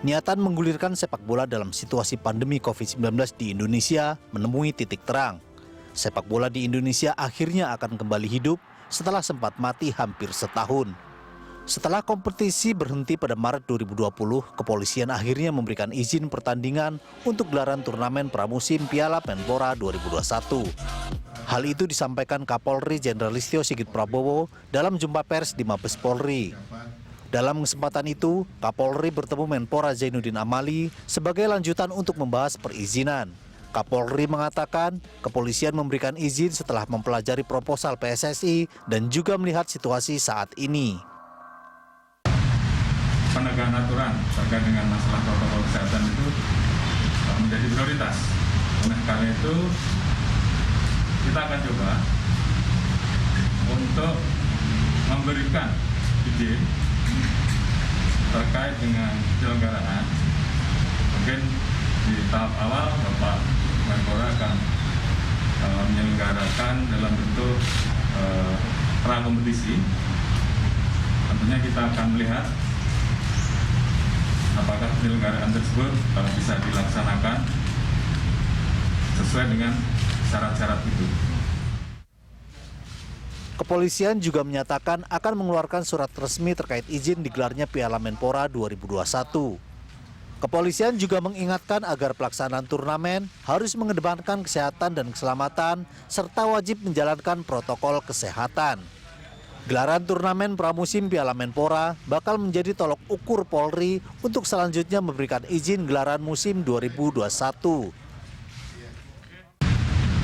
Niatan menggulirkan sepak bola dalam situasi pandemi COVID-19 di Indonesia menemui titik terang. Sepak bola di Indonesia akhirnya akan kembali hidup setelah sempat mati hampir setahun. Setelah kompetisi berhenti pada Maret 2020, kepolisian akhirnya memberikan izin pertandingan untuk gelaran turnamen pramusim Piala Menpora 2021. Hal itu disampaikan Kapolri Jenderal Listio Sigit Prabowo dalam jumpa pers di Mabes Polri. Dalam kesempatan itu, Kapolri bertemu Menpora Zainuddin Amali sebagai lanjutan untuk membahas perizinan. Kapolri mengatakan, kepolisian memberikan izin setelah mempelajari proposal PSSI dan juga melihat situasi saat ini. Penegakan aturan terkait dengan masalah protokol kesehatan itu menjadi prioritas. Oleh karena itu, kita akan coba untuk memberikan izin terkait dengan penyelenggaraan. Mungkin di tahap awal Bapak Menpora akan menyelenggarakan dalam bentuk prakompetisi. Tentunya kita akan melihat apakah penyelenggaraan tersebut bisa dilaksanakan sesuai dengan syarat-syarat itu. Kepolisian juga menyatakan akan mengeluarkan surat resmi terkait izin digelarnya Piala Menpora 2021. Kepolisian juga mengingatkan agar pelaksanaan turnamen harus mengedepankan kesehatan dan keselamatan serta wajib menjalankan protokol kesehatan. Gelaran turnamen pramusim Piala Menpora bakal menjadi tolok ukur Polri untuk selanjutnya memberikan izin gelaran musim 2021.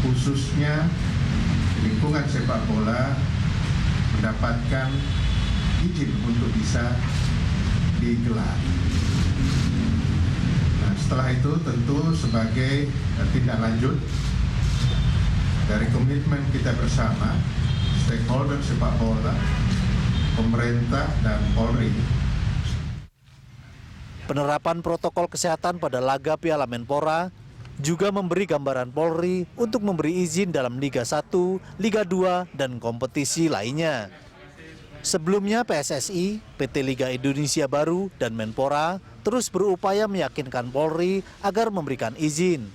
Khususnya lingkungan sepak bola mendapatkan izin untuk bisa digelar. Nah, setelah itu tentu sebagai tindak lanjut dari komitmen kita bersama, stakeholder sepak bola, pemerintah dan Polri. Penerapan protokol kesehatan pada laga Piala Menpora juga memberi gambaran Polri untuk memberi izin dalam Liga 1, Liga 2, dan kompetisi lainnya. Sebelumnya PSSI, PT Liga Indonesia Baru, dan Menpora terus berupaya meyakinkan Polri agar memberikan izin.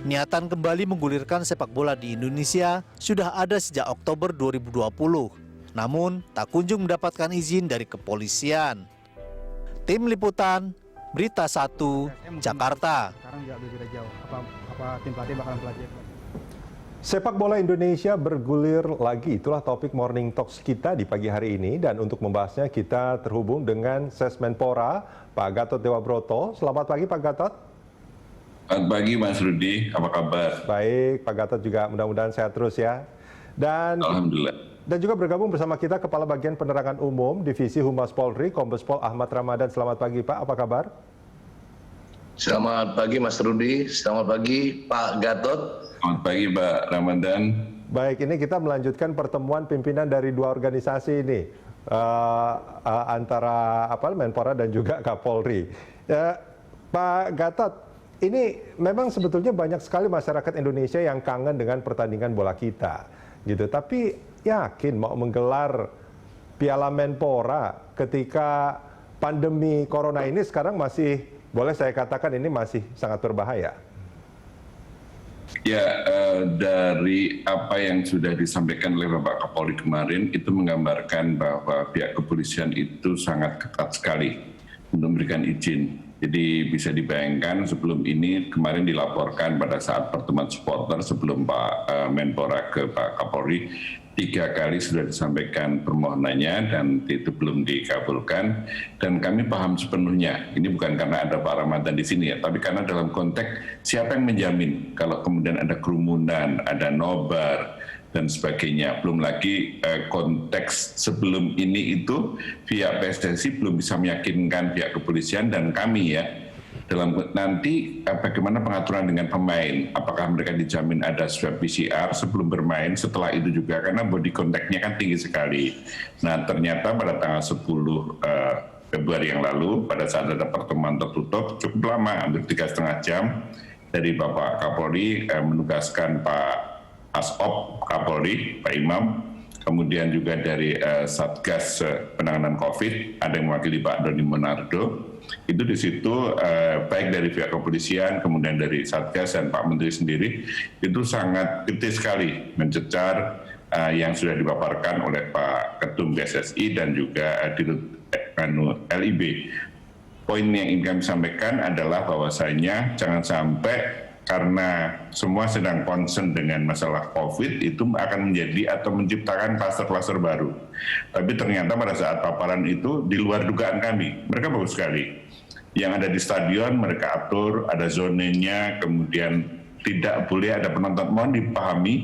Niatan kembali menggulirkan sepak bola di Indonesia sudah ada sejak Oktober 2020, namun tak kunjung mendapatkan izin dari kepolisian. Tim Liputan, Berita 1, Jakarta. Sekarang nggak berbeda jauh. Apa tim pelatih bakalan pelajari? Sepak bola Indonesia bergulir lagi. Itulah topik Morning Talks kita di pagi hari ini. Dan untuk membahasnya kita terhubung dengan Ses Menpora, Pak Gatot Dewa Broto. Selamat pagi Pak Gatot. Selamat pagi Mas Rudi, apa kabar? Baik, Pak Gatot juga mudah-mudahan sehat terus ya. Dan Alhamdulillah. Dan juga bergabung bersama kita Kepala Bagian Penerangan Umum Divisi Humas Polri, Kombes Pol Ahmad Ramadan. Selamat pagi Pak, apa kabar? Selamat pagi Mas Rudi, selamat pagi Pak Gatot. Selamat pagi Pak Ramadan. Baik, ini kita melanjutkan pertemuan pimpinan dari dua organisasi ini, antara Menpora dan juga Kapolri. Pak Gatot, ini memang sebetulnya banyak sekali masyarakat Indonesia yang kangen dengan pertandingan bola kita, gitu. Tapi yakin mau menggelar Piala Menpora ketika pandemi Corona ini sekarang masih, boleh saya katakan ini masih sangat berbahaya? Ya, dari apa yang sudah disampaikan oleh Bapak Kapolri kemarin, itu menggambarkan bahwa pihak kepolisian itu sangat ketat sekali untuk memberikan izin. Jadi bisa dibayangkan sebelum ini kemarin dilaporkan pada saat pertemuan supporter sebelum Pak Menpora ke Pak Kapolri, 3 kali sudah disampaikan permohonannya dan itu belum dikabulkan. Dan kami paham sepenuhnya, ini bukan karena ada Pak Ramadan di sini ya, tapi karena dalam konteks siapa yang menjamin kalau kemudian ada kerumunan, ada nobar, dan sebagainya. Belum lagi konteks sebelum ini itu pihak PSSI belum bisa meyakinkan pihak kepolisian dan kami ya dalam nanti bagaimana pengaturan dengan pemain, apakah mereka dijamin ada swab PCR sebelum bermain, setelah itu juga karena body contact-nya kan tinggi sekali. Nah ternyata pada tanggal 10 Februari yang lalu pada saat ada pertemuan tertutup cukup lama, hampir 3,5 jam dari Bapak Kapolri menugaskan Pak Asop Kapolri, Pak Imam, kemudian juga dari Satgas Penanganan COVID, ada yang mewakili Pak Doni Monardo, Itu di situ baik dari pihak kepolisian, kemudian dari Satgas dan Pak Menteri sendiri itu sangat kritis sekali mencecar yang sudah dipaparkan oleh Pak Ketum PSSI dan juga Dirut LIB. Poin yang ingin kami sampaikan adalah bahwasanya jangan sampai karena semua sedang concern dengan masalah COVID itu akan menjadi atau menciptakan kluster-kluster baru. Tapi ternyata pada saat paparan itu di luar dugaan kami, mereka bagus sekali. Yang ada di stadion mereka atur, ada zonenya, kemudian tidak boleh ada penonton. Mohon dipahami,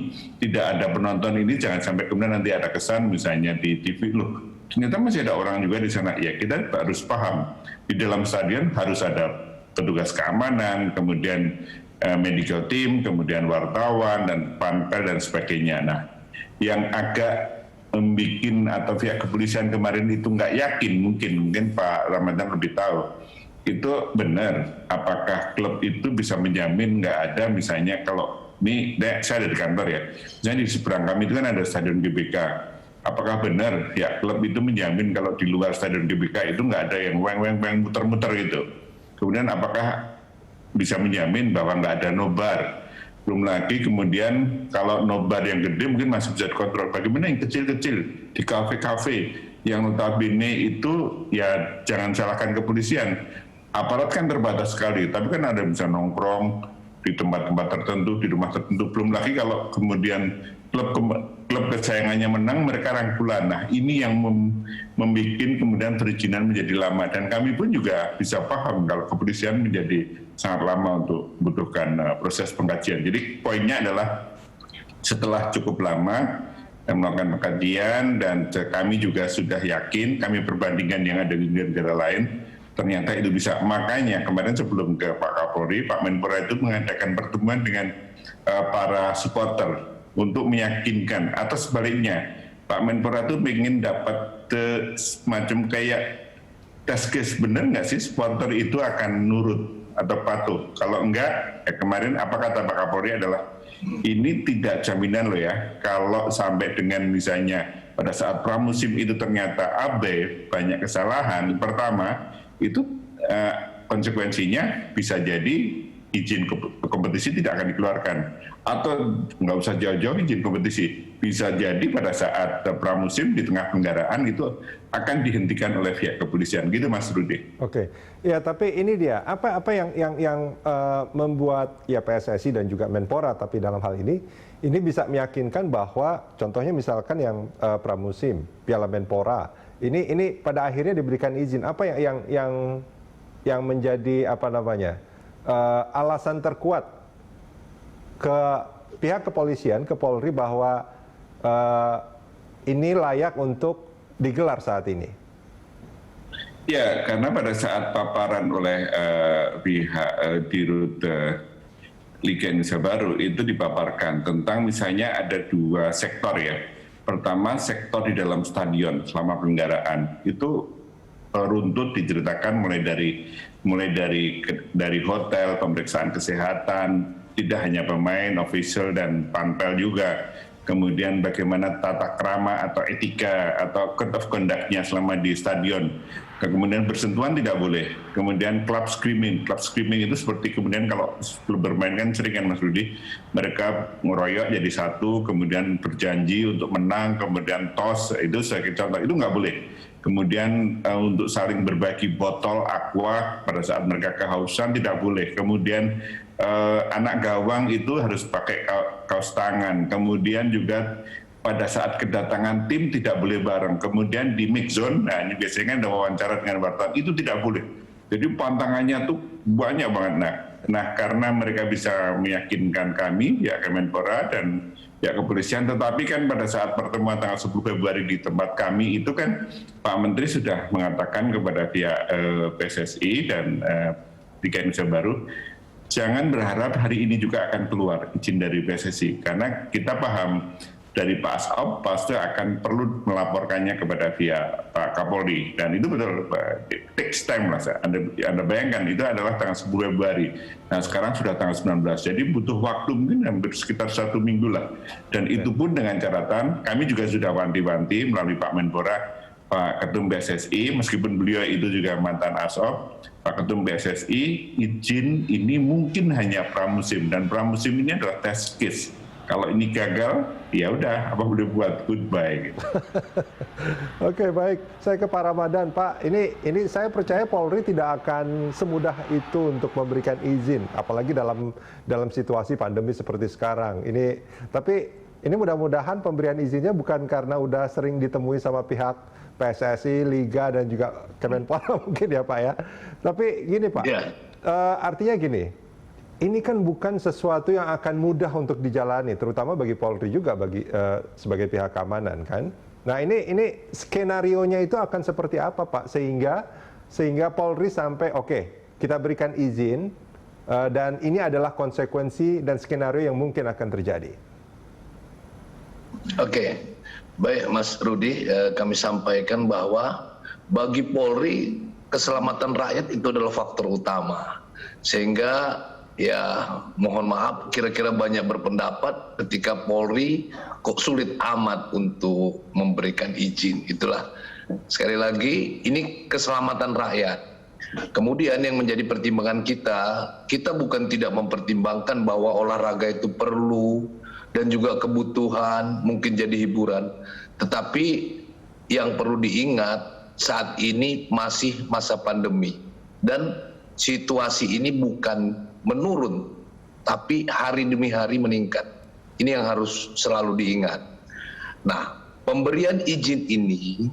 tidak ada penonton ini jangan sampai kemudian nanti ada kesan misalnya di TV, loh ternyata masih ada orang juga di sana. Ya kita harus paham, di dalam stadion harus ada petugas keamanan, kemudian medical team, kemudian wartawan dan panpel dan sebagainya. Nah, yang agak membuat atau pihak kepolisian kemarin itu nggak yakin, mungkin Pak Ramadan lebih tahu, itu benar. Apakah klub itu bisa menjamin nggak ada misalnya kalau ini saya ada di kantor ya, misalnya di seberang kami itu kan ada stadion GBK. Apakah benar ya klub itu menjamin kalau di luar stadion GBK itu nggak ada yang weng-weng muter-muter gitu? Kemudian apakah bisa menjamin bahwa nggak ada nobar? Belum lagi kemudian kalau nobar yang gede mungkin masih bisa dikontrol. Bagaimana yang kecil-kecil di kafe-kafe yang notabene itu ya jangan salahkan kepolisian. Aparat kan terbatas sekali, tapi kan ada bisa nongkrong di tempat-tempat tertentu, di rumah tertentu. Belum lagi kalau kemudian klub kesayangannya menang, mereka rangkulan. Nah ini yang membuat kemudian perizinan menjadi lama. Dan kami pun juga bisa paham kalau kepolisian menjadi sangat lama untuk membutuhkan proses pengkajian. Jadi poinnya adalah setelah cukup lama melakukan pengkajian dan kami juga sudah yakin, kami perbandingan yang ada di negara lain, ternyata itu bisa. Makanya kemarin sebelum ke Pak Kapolri, Pak Menpora itu mengadakan pertemuan dengan para supporter untuk meyakinkan, atau sebaliknya Pak Menpora itu ingin dapat semacam kayak test case, benar nggak sih supporter itu akan nurut atau patuh. Kalau enggak, kemarin apa kata Pak Kapolri adalah ini tidak jaminan loh ya, kalau sampai dengan misalnya pada saat pramusim itu ternyata abai, banyak kesalahan. Pertama, itu konsekuensinya bisa jadi izin kompetisi tidak akan dikeluarkan, atau nggak usah jauh-jauh izin kompetisi, bisa jadi pada saat pramusim di tengah penggaraan itu akan dihentikan oleh pihak kepolisian, gitu Mas Rudi. Oke, ya tapi ini dia apa yang membuat ya PSSI dan juga Menpora, tapi dalam hal ini bisa meyakinkan bahwa contohnya misalkan yang pramusim Piala Menpora ini pada akhirnya diberikan izin. Apa yang menjadi apa namanya alasan terkuat ke pihak kepolisian, ke Polri bahwa ini layak untuk digelar saat ini? Ya, karena pada saat paparan oleh pihak Dirut Liga Indonesia Baru itu dipaparkan tentang misalnya ada dua sektor ya. Pertama, sektor di dalam stadion selama penyelenggaraan itu runtut diceritakan mulai dari hotel, pemeriksaan kesehatan, tidak hanya pemain, official dan panpel juga. Kemudian bagaimana tata krama atau etika atau code of conduct-nya selama di stadion. Kemudian bersentuhan tidak boleh. Kemudian club screaming itu seperti kemudian kalau klub bermain kan sering kan Mas Rudi, mereka ngeroyok jadi satu, kemudian berjanji untuk menang, kemudian toss, itu sebagai contoh, itu nggak boleh. Kemudian untuk saling berbagi botol aqua pada saat mereka kehausan tidak boleh. Kemudian anak gawang itu harus pakai kaos tangan. Kemudian juga pada saat kedatangan tim tidak boleh bareng. Kemudian di mix zone, nah ini biasanya ada wawancara dengan wartawan, itu tidak boleh. Jadi pantangannya tuh banyak banget. Nah karena mereka bisa meyakinkan kami, ya Kemenpora dan ya kepolisian, tetapi kan pada saat pertemuan tanggal 10 Februari di tempat kami itu kan Pak Menteri sudah mengatakan kepada pihak PSSI dan Liga Indonesia Baru, jangan berharap hari ini juga akan keluar izin dari PSSI, karena kita paham dari Pak Asop pasti akan perlu melaporkannya kepada pihak Pak Kapolri, dan itu betul takes time lah. Anda bayangkan itu adalah tanggal 10 Februari, nah sekarang sudah tanggal 19, jadi butuh waktu mungkin hampir sekitar 1 minggu lah. Dan itu pun dengan catatan kami juga sudah wanti-wanti melalui Pak Menpora, Pak Ketum PSSI, meskipun beliau itu juga mantan ASOP, Pak Ketum PSSI, izin ini mungkin hanya pramusim, dan pramusim ini adalah test case. Kalau ini gagal, ya udah, apa boleh buat, goodbye. Gitu. Oke, baik. Saya ke Pak Ramadan, Pak. Ini saya percaya Polri tidak akan semudah itu untuk memberikan izin, apalagi dalam situasi pandemi seperti sekarang. Tapi ini mudah-mudahan pemberian izinnya bukan karena udah sering ditemui sama pihak PSSI, Liga, dan juga Kemenpora mungkin ya Pak ya. Tapi gini Pak, artinya gini, ini kan bukan sesuatu yang akan mudah untuk dijalani, terutama bagi Polri juga, sebagai pihak keamanan kan. Nah ini skenarionya itu akan seperti apa Pak, sehingga Polri sampai oke, kita berikan izin, dan ini adalah konsekuensi dan skenario yang mungkin akan terjadi. Oke, baik Mas Rudi, kami sampaikan bahwa bagi Polri keselamatan rakyat itu adalah faktor utama, sehingga ya mohon maaf kira-kira banyak berpendapat ketika Polri kok sulit amat untuk memberikan izin. Itulah sekali lagi ini keselamatan rakyat. Kemudian yang menjadi pertimbangan kita bukan tidak mempertimbangkan bahwa olahraga itu perlu dan juga kebutuhan, mungkin jadi hiburan. Tetapi yang perlu diingat saat ini masih masa pandemi dan situasi ini bukan menurun, tapi hari demi hari meningkat. Ini yang harus selalu diingat. Nah, pemberian izin ini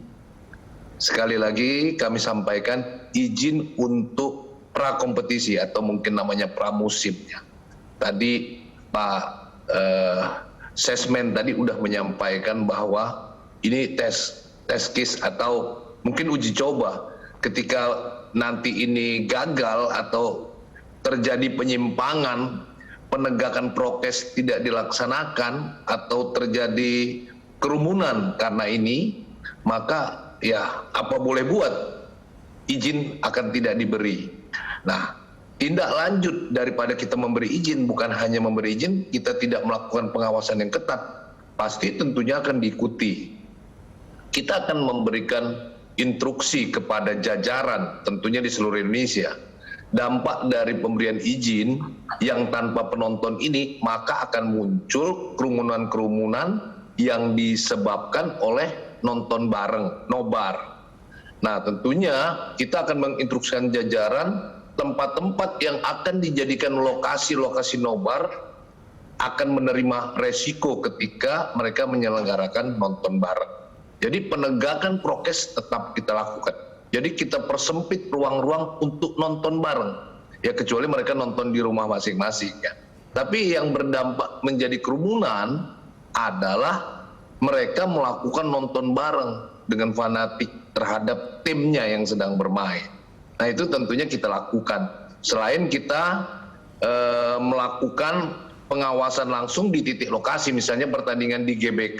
sekali lagi kami sampaikan izin untuk prakompetisi atau mungkin namanya pramusimnya. Tadi Pak Sesmen tadi udah menyampaikan bahwa ini tes case atau mungkin uji coba. Ketika nanti ini gagal atau terjadi penyimpangan, penegakan prokes tidak dilaksanakan atau terjadi kerumunan karena ini, maka ya apa boleh buat, izin akan tidak diberi. Nah, tindak lanjut daripada kita memberi izin bukan hanya memberi izin, kita tidak melakukan pengawasan yang ketat, pasti tentunya akan diikuti. Kita akan memberikan instruksi kepada jajaran tentunya di seluruh Indonesia. Dampak dari pemberian izin yang tanpa penonton ini, maka akan muncul kerumunan-kerumunan yang disebabkan oleh nonton bareng, nobar. Nah, tentunya kita akan menginstruksikan jajaran tempat-tempat yang akan dijadikan lokasi-lokasi nobar akan menerima resiko ketika mereka menyelenggarakan nonton bareng. Jadi penegakan prokes tetap kita lakukan. Jadi kita persempit ruang-ruang untuk nonton bareng. Ya kecuali mereka nonton di rumah masing-masing ya. Tapi yang berdampak menjadi kerumunan adalah mereka melakukan nonton bareng dengan fanatik terhadap timnya yang sedang bermain. Nah itu tentunya kita lakukan. Selain kita melakukan pengawasan langsung di titik lokasi, misalnya pertandingan di GBK.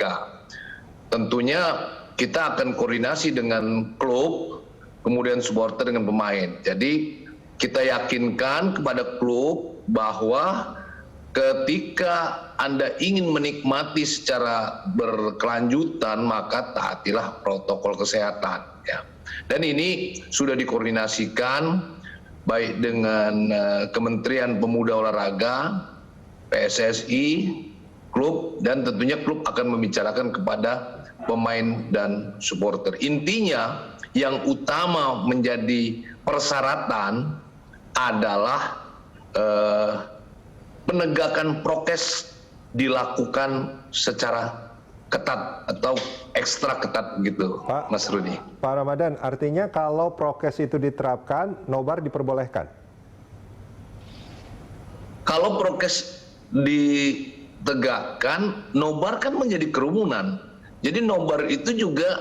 Tentunya kita akan koordinasi dengan klub, kemudian supporter dengan pemain. Jadi kita yakinkan kepada klub bahwa ketika Anda ingin menikmati secara berkelanjutan, maka taatilah protokol kesehatan. Ya. Dan ini sudah dikoordinasikan baik dengan Kementerian Pemuda Olahraga, PSSI, klub, dan tentunya klub akan membicarakan kepada pemain dan supporter. Intinya yang utama menjadi persyaratan adalah penegakan prokes dilakukan secara ketat atau ekstra ketat gitu, Pak, Mas Rudi. Pak Ramadan, artinya kalau prokes itu diterapkan, nobar diperbolehkan? Kalau prokes ditegakkan, nobar kan menjadi kerumunan. Jadi nobar itu juga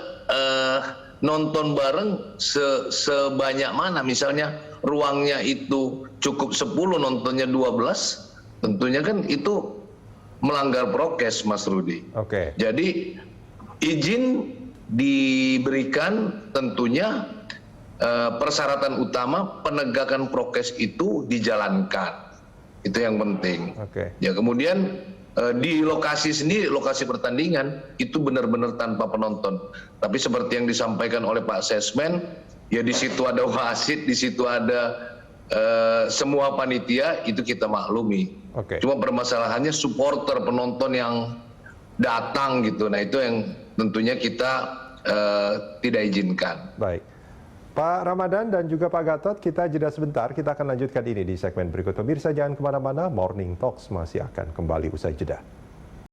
nonton bareng sebanyak mana, misalnya ruangnya itu cukup 10, nontonnya 12, tentunya kan itu melanggar prokes, Mas Rudi. Oke. Jadi izin diberikan tentunya persyaratan utama penegakan prokes itu dijalankan. Itu yang penting. Oke. Ya kemudian di lokasi sendiri, lokasi pertandingan itu benar-benar tanpa penonton. Tapi seperti yang disampaikan oleh Pak Sesmen, ya di situ ada wasit, di situ ada semua panitia, itu kita maklumi. Cuma permasalahannya supporter, penonton yang datang gitu. Nah itu yang tentunya kita tidak izinkan. Baik. Pak Ramadan dan juga Pak Gatot, kita jeda sebentar. Kita akan lanjutkan ini di segmen berikut. Pemirsa jangan kemana-mana, Morning Talks masih akan kembali usai jeda.